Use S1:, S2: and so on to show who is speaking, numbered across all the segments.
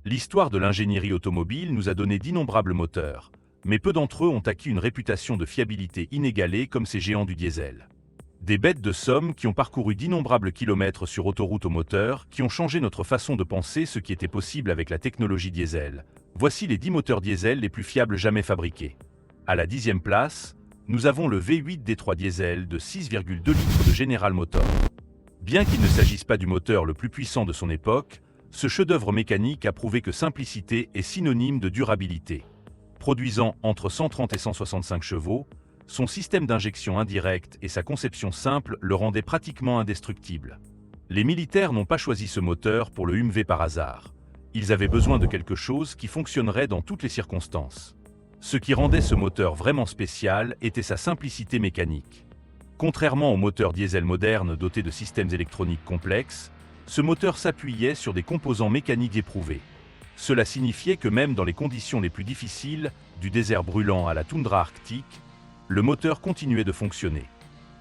S1: L'histoire de l'ingénierie automobile nous a donné d'innombrables moteurs, mais peu d'entre eux ont acquis une réputation de fiabilité inégalée comme ces géants du diesel. Des bêtes de somme qui ont parcouru d'innombrables kilomètres sur autoroute au moteur, qui ont changé notre façon de penser ce qui était possible avec la technologie diesel. Voici les 10 moteurs diesel les plus fiables jamais fabriqués. À la 10e place, nous avons le V8 D3 diesel de 6,2 litres de General Motors. Bien qu'il ne s'agisse pas du moteur le plus puissant de son époque, ce chef-d'œuvre mécanique a prouvé que simplicité est synonyme de durabilité. Produisant entre 130 et 165 chevaux, son système d'injection indirecte et sa conception simple le rendaient pratiquement indestructible. Les militaires n'ont pas choisi ce moteur pour le Humvee par hasard. Ils avaient besoin de quelque chose qui fonctionnerait dans toutes les circonstances. Ce qui rendait ce moteur vraiment spécial était sa simplicité mécanique. Contrairement aux moteurs diesel modernes dotés de systèmes électroniques complexes, ce moteur s'appuyait sur des composants mécaniques éprouvés. Cela signifiait que même dans les conditions les plus difficiles, du désert brûlant à la toundra arctique, le moteur continuait de fonctionner.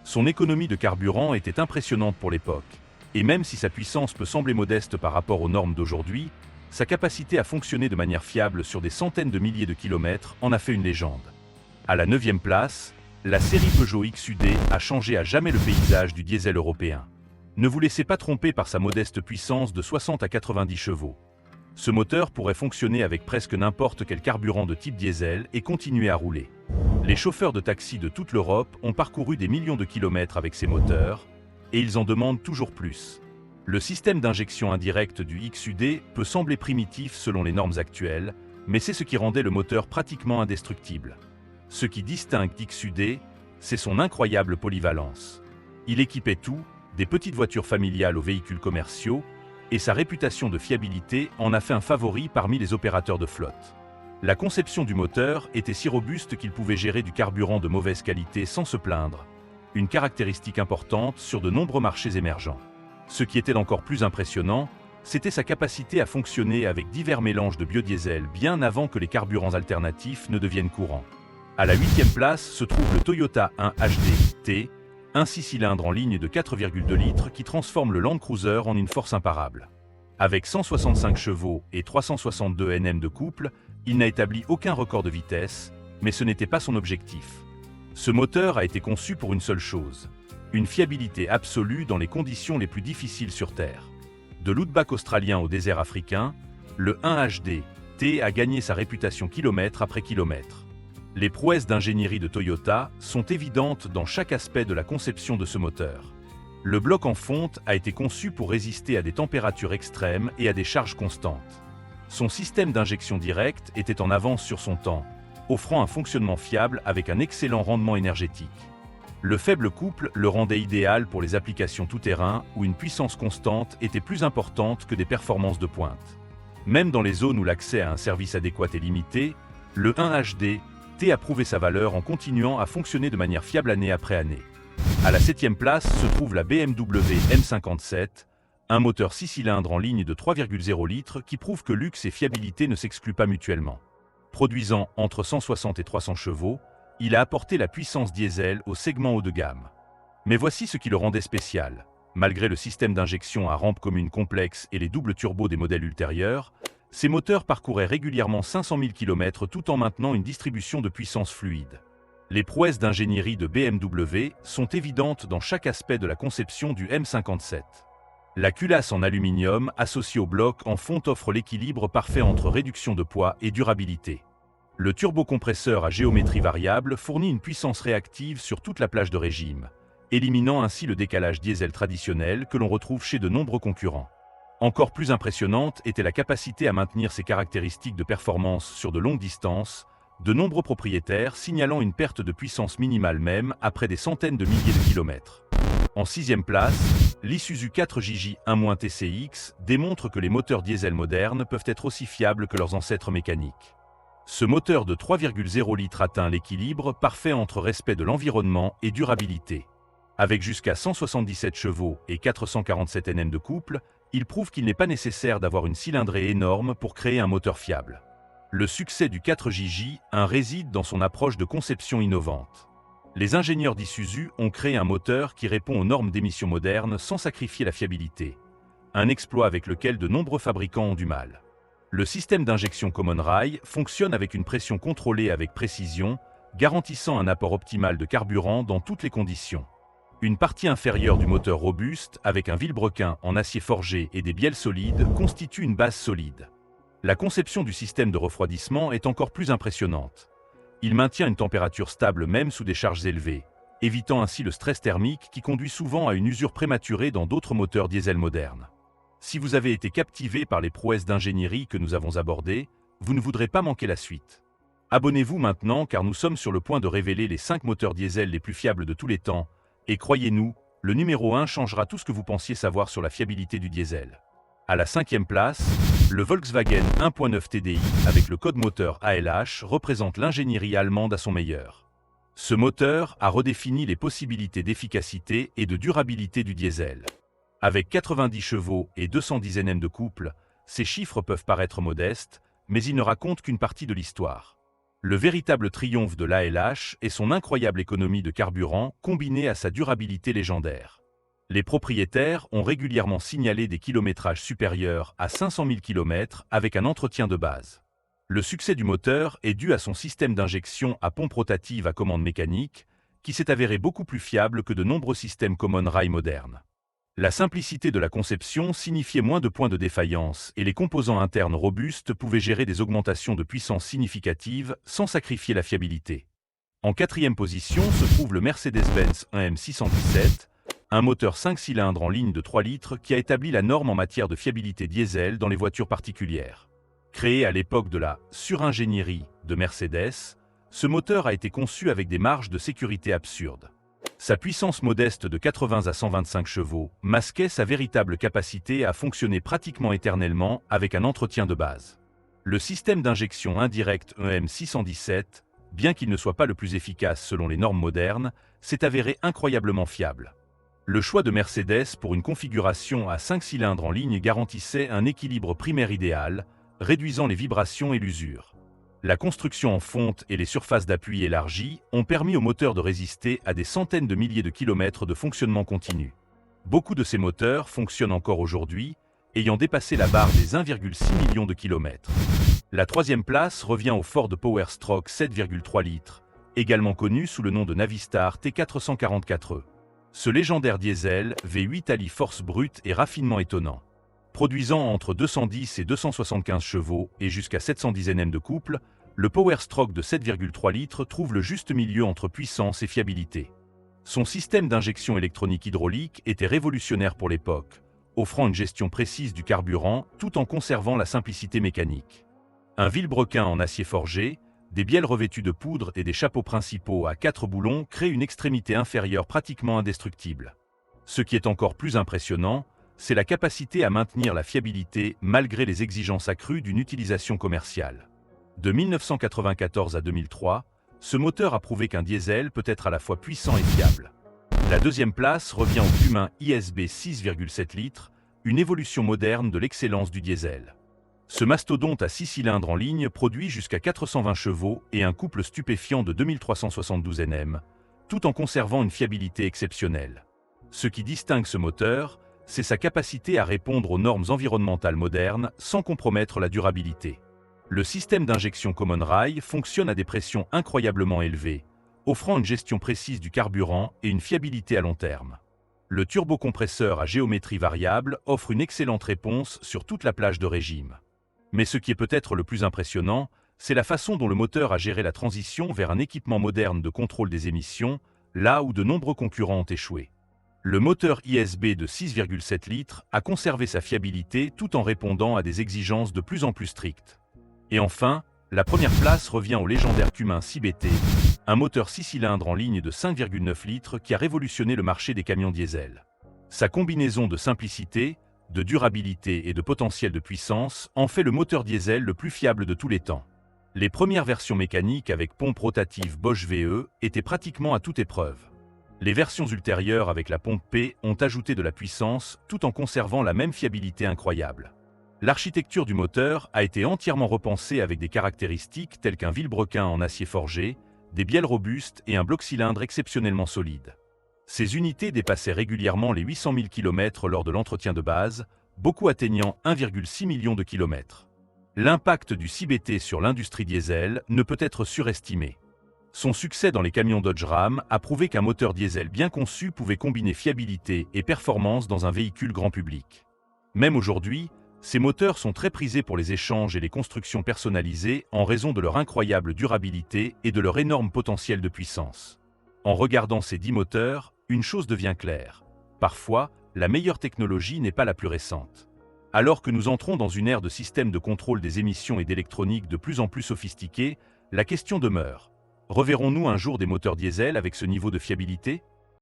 S1: Son économie de carburant était impressionnante pour l'époque, et même si sa puissance peut sembler modeste par rapport aux normes d'aujourd'hui, sa capacité à fonctionner de manière fiable sur des centaines de milliers de kilomètres en a fait une légende. À la 9e place, la série Peugeot XUD a changé à jamais le paysage du diesel européen. Ne vous laissez pas tromper par sa modeste puissance de 60 à 90 chevaux. Ce moteur pourrait fonctionner avec presque n'importe quel carburant de type diesel et continuer à rouler. Les chauffeurs de taxi de toute l'Europe ont parcouru des millions de kilomètres avec ces moteurs, et ils en demandent toujours plus. Le système d'injection indirecte du XUD peut sembler primitif selon les normes actuelles, mais c'est ce qui rendait le moteur pratiquement indestructible. Ce qui distingue XUD, c'est son incroyable polyvalence. Il équipait tout, des petites voitures familiales aux véhicules commerciaux, et sa réputation de fiabilité en a fait un favori parmi les opérateurs de flotte. La conception du moteur était si robuste qu'il pouvait gérer du carburant de mauvaise qualité sans se plaindre, une caractéristique importante sur de nombreux marchés émergents. Ce qui était encore plus impressionnant, c'était sa capacité à fonctionner avec divers mélanges de biodiesel bien avant que les carburants alternatifs ne deviennent courants. À la 8e place se trouve le Toyota 1 HD-T, un 6 cylindres en ligne de 4,2 litres qui transforme le Land Cruiser en une force imparable. Avec 165 chevaux et 362 Nm de couple, il n'a établi aucun record de vitesse, mais ce n'était pas son objectif. Ce moteur a été conçu pour une seule chose: une fiabilité absolue dans les conditions les plus difficiles sur Terre. De l'outback australien au désert africain, le 1 HD-T a gagné sa réputation kilomètre après kilomètre. Les prouesses d'ingénierie de Toyota sont évidentes dans chaque aspect de la conception de ce moteur. Le bloc en fonte a été conçu pour résister à des températures extrêmes et à des charges constantes. Son système d'injection directe était en avance sur son temps, offrant un fonctionnement fiable avec un excellent rendement énergétique. Le faible couple le rendait idéal pour les applications tout-terrain où une puissance constante était plus importante que des performances de pointe. Même dans les zones où l'accès à un service adéquat est limité, le 1 HD-T a prouvé sa valeur en continuant à fonctionner de manière fiable année après année. À la 7e place se trouve la BMW M57, un moteur 6 cylindres en ligne de 3,0 litres qui prouve que luxe et fiabilité ne s'excluent pas mutuellement. Produisant entre 160 et 300 chevaux, il a apporté la puissance diesel au segment haut de gamme. Mais voici ce qui le rendait spécial. Malgré le système d'injection à rampe commune complexe et les doubles turbos des modèles ultérieurs, ces moteurs parcouraient régulièrement 500 000 km tout en maintenant une distribution de puissance fluide. Les prouesses d'ingénierie de BMW sont évidentes dans chaque aspect de la conception du M57. La culasse en aluminium associée au bloc en fonte offre l'équilibre parfait entre réduction de poids et durabilité. Le turbocompresseur à géométrie variable fournit une puissance réactive sur toute la plage de régime, éliminant ainsi le décalage diesel traditionnel que l'on retrouve chez de nombreux concurrents. Encore plus impressionnante était la capacité à maintenir ces caractéristiques de performance sur de longues distances, de nombreux propriétaires signalant une perte de puissance minimale même après des centaines de milliers de kilomètres. En 6e place, l'Isuzu 4JJ1-TCX démontre que les moteurs diesel modernes peuvent être aussi fiables que leurs ancêtres mécaniques. Ce moteur de 3,0 litres atteint l'équilibre parfait entre respect de l'environnement et durabilité. Avec jusqu'à 177 chevaux et 447 Nm de couple, il prouve qu'il n'est pas nécessaire d'avoir une cylindrée énorme pour créer un moteur fiable. Le succès du 4JJ1 réside dans son approche de conception innovante. Les ingénieurs d'Isuzu ont créé un moteur qui répond aux normes d'émission modernes sans sacrifier la fiabilité. Un exploit avec lequel de nombreux fabricants ont du mal. Le système d'injection Common Rail fonctionne avec une pression contrôlée avec précision, garantissant un apport optimal de carburant dans toutes les conditions. Une partie inférieure du moteur robuste, avec un vilebrequin en acier forgé et des bielles solides, constitue une base solide. La conception du système de refroidissement est encore plus impressionnante. Il maintient une température stable même sous des charges élevées, évitant ainsi le stress thermique qui conduit souvent à une usure prématurée dans d'autres moteurs diesel modernes. Si vous avez été captivé par les prouesses d'ingénierie que nous avons abordées, vous ne voudrez pas manquer la suite. Abonnez-vous maintenant car nous sommes sur le point de révéler les 5 moteurs diesel les plus fiables de tous les temps, et croyez-nous, le numéro 1 changera tout ce que vous pensiez savoir sur la fiabilité du diesel. À la 5e place, le Volkswagen 1.9 TDI avec le code moteur ALH représente l'ingénierie allemande à son meilleur. Ce moteur a redéfini les possibilités d'efficacité et de durabilité du diesel. Avec 90 chevaux et 210 Nm de couple, ces chiffres peuvent paraître modestes, mais ils ne racontent qu'une partie de l'histoire. Le véritable triomphe de l'ALH est son incroyable économie de carburant combinée à sa durabilité légendaire. Les propriétaires ont régulièrement signalé des kilométrages supérieurs à 500 000 km avec un entretien de base. Le succès du moteur est dû à son système d'injection à pompe rotative à commande mécanique, qui s'est avéré beaucoup plus fiable que de nombreux systèmes Common Rail modernes. La simplicité de la conception signifiait moins de points de défaillance et les composants internes robustes pouvaient gérer des augmentations de puissance significatives sans sacrifier la fiabilité. En 4e position se trouve le Mercedes-Benz AM617, un moteur 5 cylindres en ligne de 3 litres qui a établi la norme en matière de fiabilité diesel dans les voitures particulières. Créé à l'époque de la suringénierie de Mercedes, ce moteur a été conçu avec des marges de sécurité absurdes. Sa puissance modeste de 80 à 125 chevaux masquait sa véritable capacité à fonctionner pratiquement éternellement avec un entretien de base. Le système d'injection indirecte EM617, bien qu'il ne soit pas le plus efficace selon les normes modernes, s'est avéré incroyablement fiable. Le choix de Mercedes pour une configuration à 5 cylindres en ligne garantissait un équilibre primaire idéal, réduisant les vibrations et l'usure. La construction en fonte et les surfaces d'appui élargies ont permis au moteur de résister à des centaines de milliers de kilomètres de fonctionnement continu. Beaucoup de ces moteurs fonctionnent encore aujourd'hui, ayant dépassé la barre des 1,6 million de kilomètres. La 3e place revient au Ford Powerstroke 7,3 litres, également connu sous le nom de Navistar T444E. Ce légendaire diesel V8 allie force brute et raffinement étonnant. Produisant entre 210 et 275 chevaux et jusqu'à 710 Nm de couple, le Powerstroke de 7,3 litres trouve le juste milieu entre puissance et fiabilité. Son système d'injection électronique hydraulique était révolutionnaire pour l'époque, offrant une gestion précise du carburant tout en conservant la simplicité mécanique. Un vilebrequin en acier forgé, des bielles revêtues de poudre et des chapeaux principaux à 4 boulons créent une extrémité inférieure pratiquement indestructible. Ce qui est encore plus impressionnant, c'est la capacité à maintenir la fiabilité malgré les exigences accrues d'une utilisation commerciale. De 1994 à 2003, ce moteur a prouvé qu'un diesel peut être à la fois puissant et fiable. La 2e place revient au Cumin ISB 6,7 litres, une évolution moderne de l'excellence du diesel. Ce mastodonte à 6 cylindres en ligne produit jusqu'à 420 chevaux et un couple stupéfiant de 2372 Nm, tout en conservant une fiabilité exceptionnelle. Ce qui distingue ce moteur, c'est sa capacité à répondre aux normes environnementales modernes sans compromettre la durabilité. Le système d'injection Common Rail fonctionne à des pressions incroyablement élevées, offrant une gestion précise du carburant et une fiabilité à long terme. Le turbocompresseur à géométrie variable offre une excellente réponse sur toute la plage de régime. Mais ce qui est peut-être le plus impressionnant, c'est la façon dont le moteur a géré la transition vers un équipement moderne de contrôle des émissions, là où de nombreux concurrents ont échoué. Le moteur ISB de 6,7 litres a conservé sa fiabilité tout en répondant à des exigences de plus en plus strictes. Et enfin, la première place revient au légendaire Cumin 6BT, un moteur 6 cylindres en ligne de 5,9 litres qui a révolutionné le marché des camions diesel. Sa combinaison de simplicité, de durabilité et de potentiel de puissance en fait le moteur diesel le plus fiable de tous les temps. Les premières versions mécaniques avec pompe rotative Bosch VE étaient pratiquement à toute épreuve. Les versions ultérieures avec la pompe P ont ajouté de la puissance tout en conservant la même fiabilité incroyable. L'architecture du moteur a été entièrement repensée avec des caractéristiques telles qu'un vilebrequin en acier forgé, des bielles robustes et un bloc cylindre exceptionnellement solide. Ces unités dépassaient régulièrement les 800 000 km lors de l'entretien de base, beaucoup atteignant 1,6 million de kilomètres. L'impact du CBT sur l'industrie diesel ne peut être surestimé. Son succès dans les camions Dodge Ram a prouvé qu'un moteur diesel bien conçu pouvait combiner fiabilité et performance dans un véhicule grand public. Même aujourd'hui, ces moteurs sont très prisés pour les échanges et les constructions personnalisées en raison de leur incroyable durabilité et de leur énorme potentiel de puissance. En regardant ces 10 moteurs, une chose devient claire. Parfois, la meilleure technologie n'est pas la plus récente. Alors que nous entrons dans une ère de systèmes de contrôle des émissions et d'électronique de plus en plus sophistiqués, la question demeure. Reverrons-nous un jour des moteurs diesel avec ce niveau de fiabilité ?